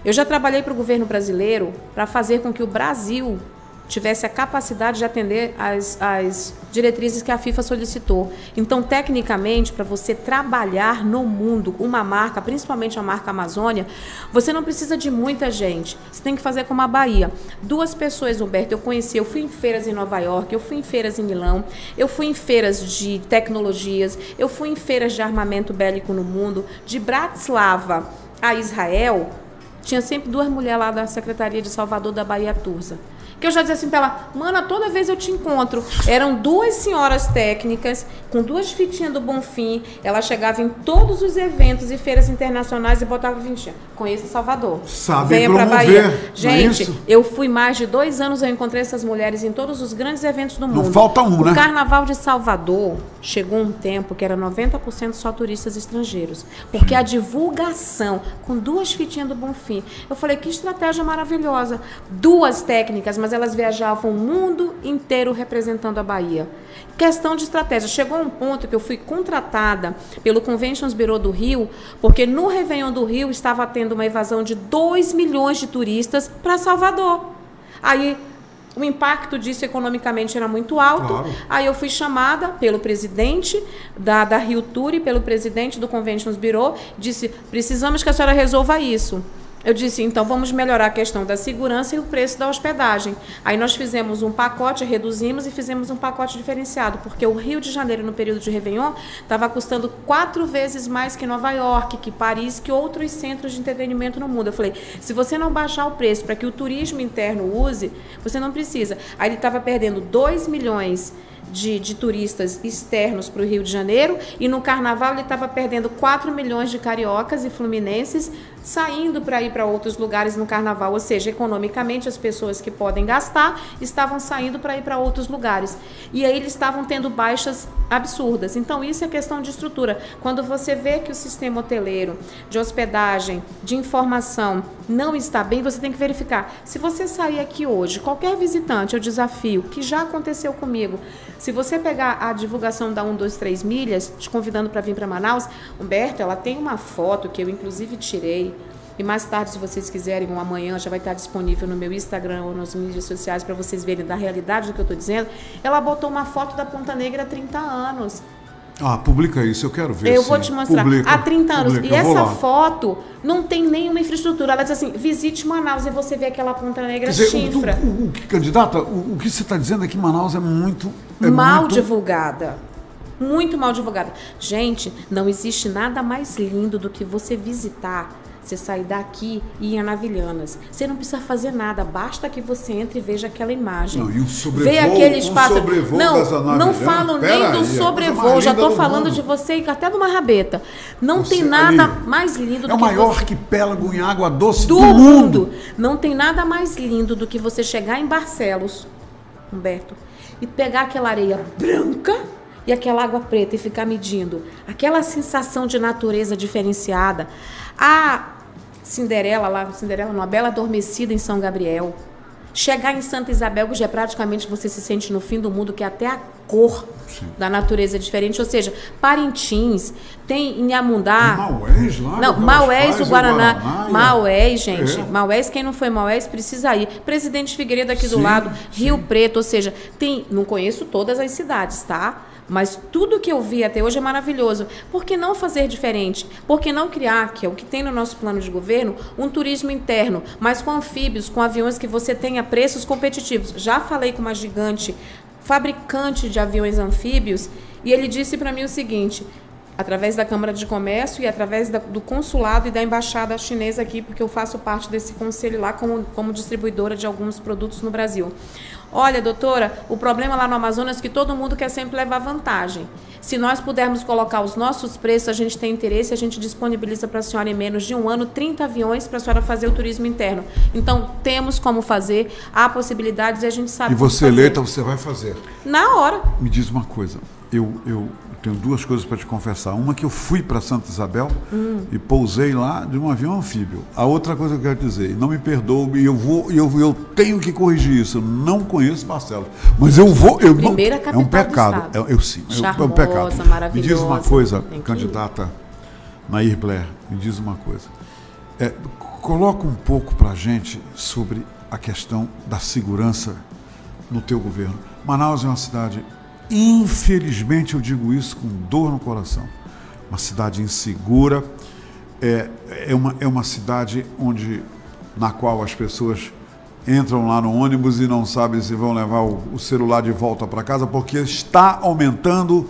Eu já trabalhei para o governo brasileiro para fazer com que o Brasil tivesse a capacidade de atender as diretrizes que a FIFA solicitou. Então, tecnicamente, para você trabalhar no mundo uma marca, principalmente a marca Amazônia, você não precisa de muita gente. Você tem que fazer como a Bahia. 2 pessoas, Humberto, eu conheci, eu fui em feiras em Nova York, eu fui em feiras em Milão, eu fui em feiras de tecnologias, eu fui em feiras de armamento bélico no mundo, de Bratislava a Israel, tinha sempre 2 mulheres lá da Secretaria de Salvador da Bahia Tursa. Que eu já dizia assim pra ela, mana, toda vez eu te encontro. Eram 2 senhoras técnicas, com 2 fitinhas do Bonfim. Ela chegava em todos os eventos e feiras internacionais e botava 20. Conheça Salvador. Venha pra Bahia. Gente, eu fui mais de 2 anos, eu encontrei essas mulheres em todos os grandes eventos do mundo. Não falta um, né? O Carnaval de Salvador chegou um tempo que era 90% só turistas estrangeiros. Porque a divulgação, com 2 fitinhas do Bonfim. Eu falei, que estratégia maravilhosa. 2 técnicas, mas elas viajavam o mundo inteiro representando a Bahia. Questão de estratégia. Chegou um ponto que eu fui contratada pelo Conventions Bureau do Rio, porque no Réveillon do Rio estava tendo uma evasão de 2 milhões de turistas para Salvador. Aí o impacto disso economicamente era muito alto. Claro. Aí eu fui chamada pelo presidente da Rio Tour e pelo presidente do Conventions Bureau, disse, precisamos que a senhora resolva isso. Eu disse, então vamos melhorar a questão da segurança e o preço da hospedagem. Aí nós fizemos um pacote, reduzimos e fizemos um pacote diferenciado, porque o Rio de Janeiro, no período de Réveillon, estava custando 4 vezes mais que Nova York, que Paris, que outros centros de entretenimento no mundo. Eu falei, se você não baixar o preço para que o turismo interno use, você não precisa. Aí ele estava perdendo 2 milhões de turistas externos para o Rio de Janeiro, e no Carnaval ele estava perdendo 4 milhões de cariocas e fluminenses saindo para ir para outros lugares no Carnaval, ou seja, economicamente as pessoas que podem gastar estavam saindo para ir para outros lugares, e aí eles estavam tendo baixas absurdas. Então isso é questão de estrutura. Quando você vê que o sistema hoteleiro, de hospedagem, de informação não está bem, você tem que verificar. Se você sair aqui hoje, qualquer visitante, eu desafio, que já aconteceu comigo, se você pegar a divulgação da 123 milhas, te convidando para vir para Manaus, Humberto, ela tem uma foto que eu inclusive tirei, e mais tarde, se vocês quiserem, ou amanhã, já vai estar disponível no meu Instagram ou nas mídias sociais para vocês verem da realidade do que eu estou dizendo. Ela botou uma foto da Ponta Negra há 30 anos. Ah, publica isso, eu quero ver. Eu vou te mostrar. Há 30 anos. Publica, e essa foto não tem nenhuma infraestrutura. Ela diz assim, visite Manaus e você vê aquela Ponta Negra chifra. Candidata, o que você está dizendo é que Manaus é muito... mal divulgada. Muito mal divulgada. Gente, não existe nada mais lindo do que você visitar. Você sair daqui e ir a Navilhanas. Você não precisa fazer nada, basta que você entre e veja aquela imagem. Não, e o sobrevoo, vê aquele espaço. Não falo nem do sobrevoo, já estou falando de você e até de uma rabeta. Não tem nada mais lindo do que é o maior arquipélago em água doce do mundo. Não tem nada mais lindo do que você chegar em Barcelos, Humberto, e pegar aquela areia branca e aquela água preta e ficar medindo. Aquela sensação de natureza diferenciada. A Cinderela, lá, Cinderela não, a Bela Adormecida em São Gabriel. Chegar em Santa Isabel, que já é praticamente você se sente no fim do mundo, que até a cor da natureza é diferente. Ou seja, Parintins, tem Inhamundá. Maués lá? Não, Maués, o Guaraná. Maués, gente. Maués, quem não foi Maués, precisa ir. Presidente Figueiredo aqui do lado, Rio Preto, ou seja, tem. Não conheço todas as cidades, tá? Mas tudo que eu vi até hoje é maravilhoso. Por que não fazer diferente? Por que não criar, que é o que tem no nosso plano de governo, um turismo interno, mas com anfíbios, com aviões que você tenha preços competitivos? Já falei com uma gigante fabricante de aviões anfíbios e ele disse para mim o seguinte, através da Câmara de Comércio e através do consulado e da embaixada chinesa aqui, porque eu faço parte desse conselho lá como distribuidora de alguns produtos no Brasil. Olha, doutora, o problema lá no Amazonas é que todo mundo quer sempre levar vantagem. Se nós pudermos colocar os nossos preços, a gente tem interesse, a gente disponibiliza para a senhora em menos de um ano 30 aviões para a senhora fazer o turismo interno. Então, temos como fazer, há possibilidades e a gente sabe. E você eleita, você vai fazer? Na hora. Me diz uma coisa, eu tenho duas coisas para te confessar. Uma que eu fui para Santa Isabel e pousei lá de um avião anfíbio. A outra coisa que eu quero dizer, não me perdoe, eu tenho que corrigir isso. Eu não conheço Barcelos, mas eu vou. Primeira é um pecado. Sim. É um pecado. Maravilhosa. Me diz uma coisa, candidata Nair Blair. Me diz uma coisa. Coloca um pouco para a gente sobre a questão da segurança no teu governo. Manaus é uma cidade, infelizmente eu digo isso com dor no coração, uma cidade insegura, é uma cidade na qual as pessoas entram lá no ônibus e não sabem se vão levar o celular de volta para casa, porque está aumentando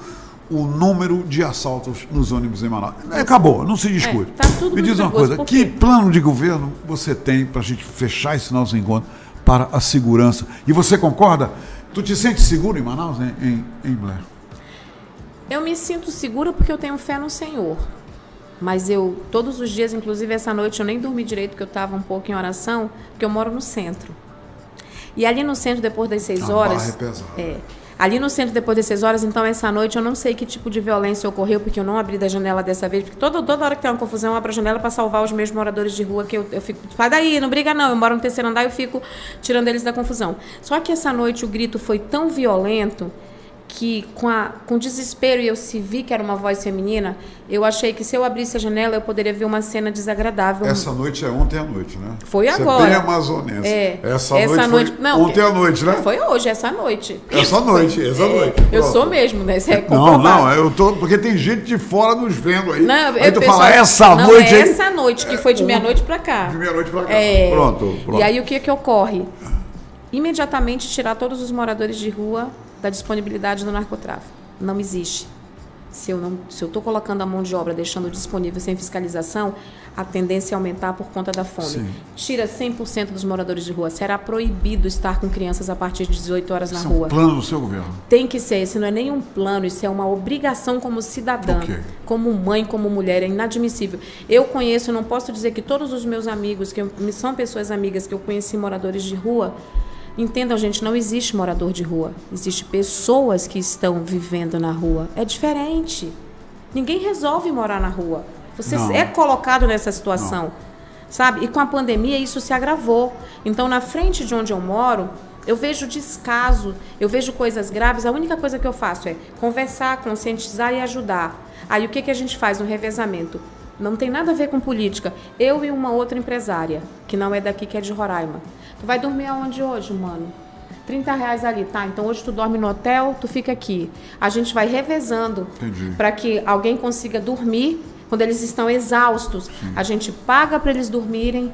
o número de assaltos nos ônibus em Manaus. Acabou, não se discute. Tá tudo Me diz uma coisa, que plano de governo você tem para a gente fechar esse nosso encontro para a segurança? E você concorda? Tu te sente seguro em Manaus, em Blair? Eu me sinto segura porque eu tenho fé no Senhor. Mas todos os dias, inclusive essa noite, eu nem dormi direito porque eu estava um pouco em oração, porque eu moro no centro. E ali no centro, depois das 6 horas... A barra é pesada. Ali no centro, depois das 6 horas, então essa noite, eu não sei que tipo de violência ocorreu, porque eu não abri da janela dessa vez, porque toda hora que tem uma confusão, eu abro a janela para salvar os meus moradores de rua, que eu fico, sai daí, não briga não, eu moro no terceiro andar e eu fico tirando eles da confusão. Só que essa noite o grito foi tão violento que com desespero, e eu vi que era uma voz feminina, eu achei que se eu abrisse a janela, eu poderia ver uma cena desagradável. Essa noite é ontem à noite, né? Foi agora. Você é bem amazonense. Essa noite foi ontem à noite, né? Foi hoje, essa noite. Essa noite. Eu sou mesmo, né? Isso é não, eu tô, porque tem gente de fora nos vendo aí. Não, aí tu pessoal, fala, essa noite... essa noite, que foi de meia-noite pra cá. De meia-noite pra cá. Pronto. E aí o que ocorre? Imediatamente tirar todos os moradores de rua da disponibilidade do narcotráfico. Não existe. Se eu estou colocando a mão de obra, deixando disponível sem fiscalização, a tendência é aumentar por conta da fome. Sim. Tira 100% dos moradores de rua. Será proibido estar com crianças a partir de 18 horas na rua. Isso é um plano do seu governo? Tem que ser. Isso não é nem um plano, isso é uma obrigação como cidadã, como mãe, como mulher. É inadmissível. Eu conheço, não posso dizer que todos os meus amigos, são pessoas amigas que eu conheci moradores de rua. Entendam, gente, não existe morador de rua. Existem pessoas que estão vivendo na rua. É diferente. Ninguém resolve morar na rua. Você é colocado nessa situação, sabe? E com a pandemia isso se agravou. Então, na frente de onde eu moro, eu vejo descaso, eu vejo coisas graves. A única coisa que eu faço é conversar, conscientizar e ajudar. Aí o que a gente faz no revezamento? Não tem nada a ver com política. Eu e uma outra empresária, que não é daqui, que é de Roraima. Tu vai dormir aonde hoje, mano? R$30 ali, tá? Então hoje tu dorme no hotel, tu fica aqui. A gente vai revezando para que alguém consiga dormir quando eles estão exaustos. Sim. A gente paga para eles dormirem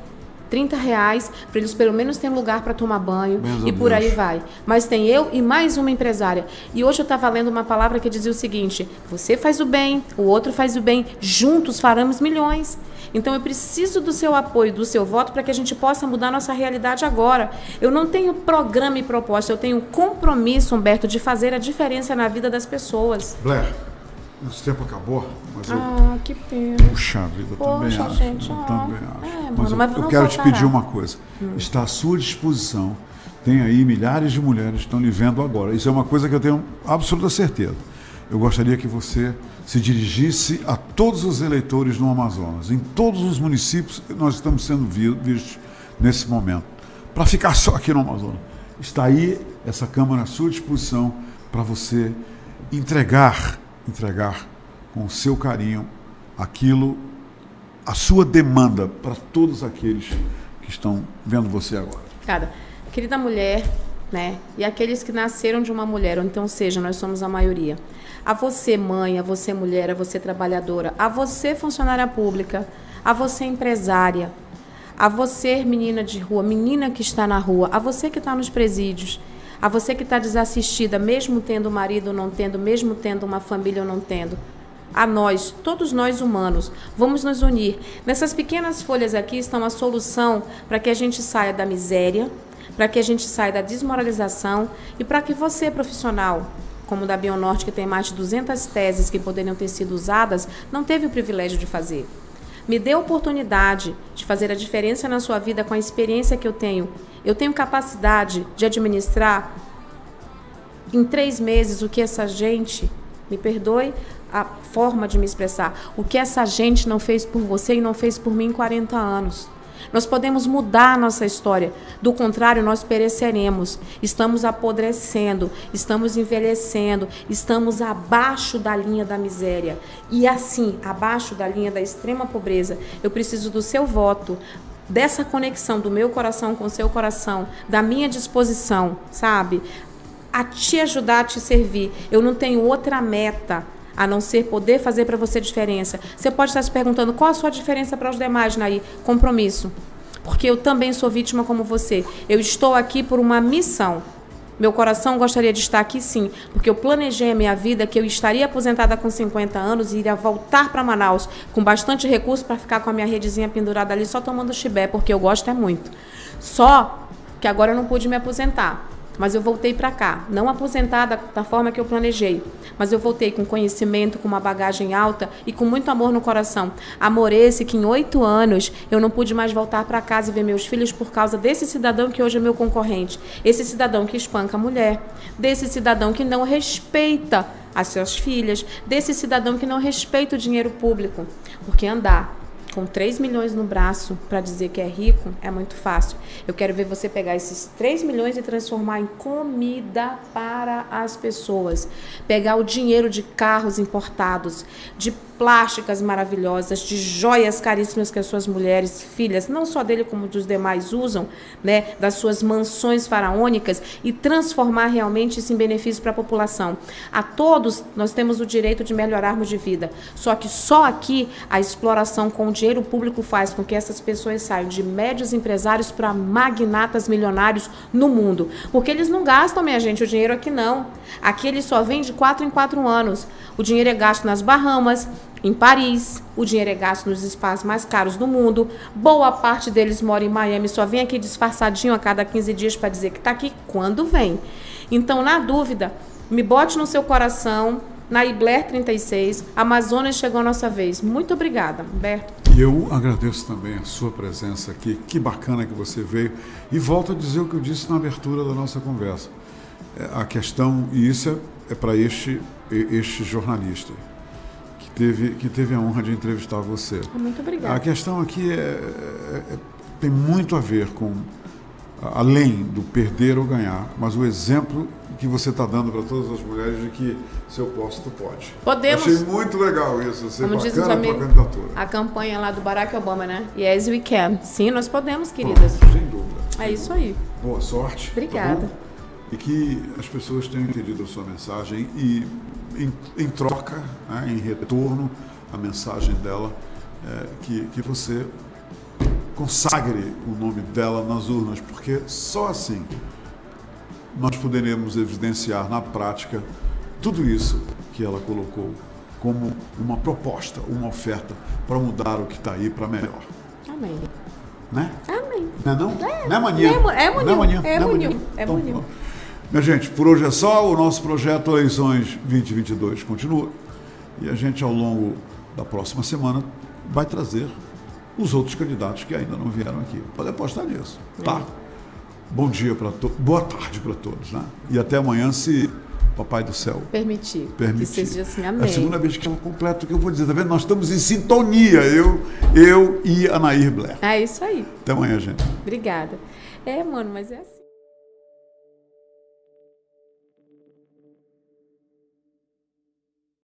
R$30 para eles pelo menos terem lugar para tomar banho e por aí vai. Mas tem eu e mais uma empresária. E hoje eu estava lendo uma palavra que dizia o seguinte: você faz o bem, o outro faz o bem, juntos faremos milhões. Então eu preciso do seu apoio, do seu voto para que a gente possa mudar nossa realidade agora. Eu não tenho programa e proposta, eu tenho compromisso, Humberto, de fazer a diferença na vida das pessoas. Blair, nosso tempo acabou, mas que pena. Puxa vida, eu também acho. Gente, eu também acho. Mas eu quero te pedir uma coisa. Está à sua disposição. Tem aí milhares de mulheres que estão lhe vendo agora. Isso é uma coisa que eu tenho absoluta certeza. Eu gostaria que você se dirigisse a todos os eleitores no Amazonas. Em todos os municípios nós estamos sendo vistos nesse momento. para ficar só aqui no Amazonas. Está aí essa Câmara à sua disposição para você entregar com o seu carinho aquilo, a sua demanda para todos aqueles que estão vendo você agora. Cara, querida mulher, né? E aqueles que nasceram de uma mulher, ou então seja, nós somos a maioria. A você mãe, a você mulher, a você trabalhadora, a você funcionária pública, a você empresária, a você menina de rua, menina que está na rua, a você que está nos presídios, a você que está desassistida, mesmo tendo marido ou não tendo, mesmo tendo uma família ou não tendo. A nós, todos nós humanos, vamos nos unir. Nessas pequenas folhas aqui estão a solução para que a gente saia da miséria, para que a gente saia da desmoralização e para que você, profissional, como o da Bionorte, que tem mais de 200 teses que poderiam ter sido usadas, não teve o privilégio de fazer. Me dê a oportunidade de fazer a diferença na sua vida com a experiência que eu tenho. Eu tenho capacidade de administrar em 3 meses o que essa gente, me perdoe a forma de me expressar, o que essa gente não fez por você e não fez por mim em 40 anos. Nós podemos mudar a nossa história, do contrário, nós pereceremos. Estamos apodrecendo, estamos envelhecendo, estamos abaixo da linha da miséria. E assim, abaixo da linha da extrema pobreza, eu preciso do seu voto, dessa conexão do meu coração com o seu coração, da minha disposição, sabe? A te ajudar, a te servir. Eu não tenho outra meta a não ser poder fazer para você diferença. Você pode estar se perguntando qual a sua diferença para os demais, Nair? Compromisso. Porque eu também sou vítima como você. Eu estou aqui por uma missão. Meu coração gostaria de estar aqui sim, porque eu planejei a minha vida que eu estaria aposentada com 50 anos e iria voltar para Manaus com bastante recurso para ficar com a minha redezinha pendurada ali só tomando chibé, porque eu gosto muito. Só que agora eu não pude me aposentar. Mas eu voltei para cá, não aposentada da forma que eu planejei, mas eu voltei com conhecimento, com uma bagagem alta e com muito amor no coração. Amor esse que em 8 anos eu não pude mais voltar para casa e ver meus filhos por causa desse cidadão que hoje é meu concorrente, esse cidadão que espanca a mulher, desse cidadão que não respeita as suas filhas, desse cidadão que não respeita o dinheiro público, porque andar com 3 milhões no braço para dizer que é rico, é muito fácil. Eu quero ver você pegar esses 3 milhões e transformar em comida para as pessoas. Pegar o dinheiro de carros importados, de plásticas maravilhosas, de joias caríssimas que as suas mulheres, filhas, não só dele como dos demais usam, né, das suas mansões faraônicas e transformar realmente isso em benefício para a população. A todos nós temos o direito de melhorarmos de vida, só que só aqui a exploração com o dinheiro público faz com que essas pessoas saiam de médios empresários para magnatas milionários no mundo, porque eles não gastam, minha gente, o dinheiro aqui não. Aqui ele só vem de 4 em 4 anos. O dinheiro é gasto nas Bahamas, em Paris, o dinheiro é gasto nos espaços mais caros do mundo. Boa parte deles mora em Miami, só vem aqui disfarçadinho a cada 15 dias para dizer que está aqui quando vem. Então, na dúvida, me bote no seu coração, Nair Blair 36, Amazonas chegou a nossa vez. Muito obrigada, Humberto. E eu agradeço também a sua presença aqui, que bacana que você veio. E volto a dizer o que eu disse na abertura da nossa conversa. A questão, e isso é para este jornalista, que teve a honra de entrevistar você. Muito obrigada. A questão aqui tem muito a ver com, além do perder ou ganhar, mas o exemplo que você está dando para todas as mulheres de que se eu posso, tu pode. Podemos. Eu achei muito legal isso, você como diz os bacana amigos, para a candidatura. A campanha lá do Barack Obama, né? Yes, we can. Sim, nós podemos, queridas. Sem dúvida. É isso aí. Boa sorte. Obrigada. Tá, e que as pessoas tenham entendido a sua mensagem e, em troca, né, em retorno, a mensagem dela, que você consagre o nome dela nas urnas, porque só assim nós poderemos evidenciar na prática tudo isso que ela colocou como uma proposta, uma oferta para mudar o que está aí para melhor. Amém. Né? Amém. Não é não? Não é mania. É maninho. Então, minha gente, por hoje é só. O nosso projeto Eleições 2022 continua. E a gente, ao longo da próxima semana, vai trazer os outros candidatos que ainda não vieram aqui. Pode apostar nisso, tá? Bom dia para todos, boa tarde para todos, né? E até amanhã, se Papai do Céu permitir. Que seja assim, amém. É a segunda vez que ela completa o que eu vou dizer, tá vendo? Nós estamos em sintonia, eu e a Nair Blair. É isso aí. Até amanhã, gente. Obrigada. É, mano, mas é assim.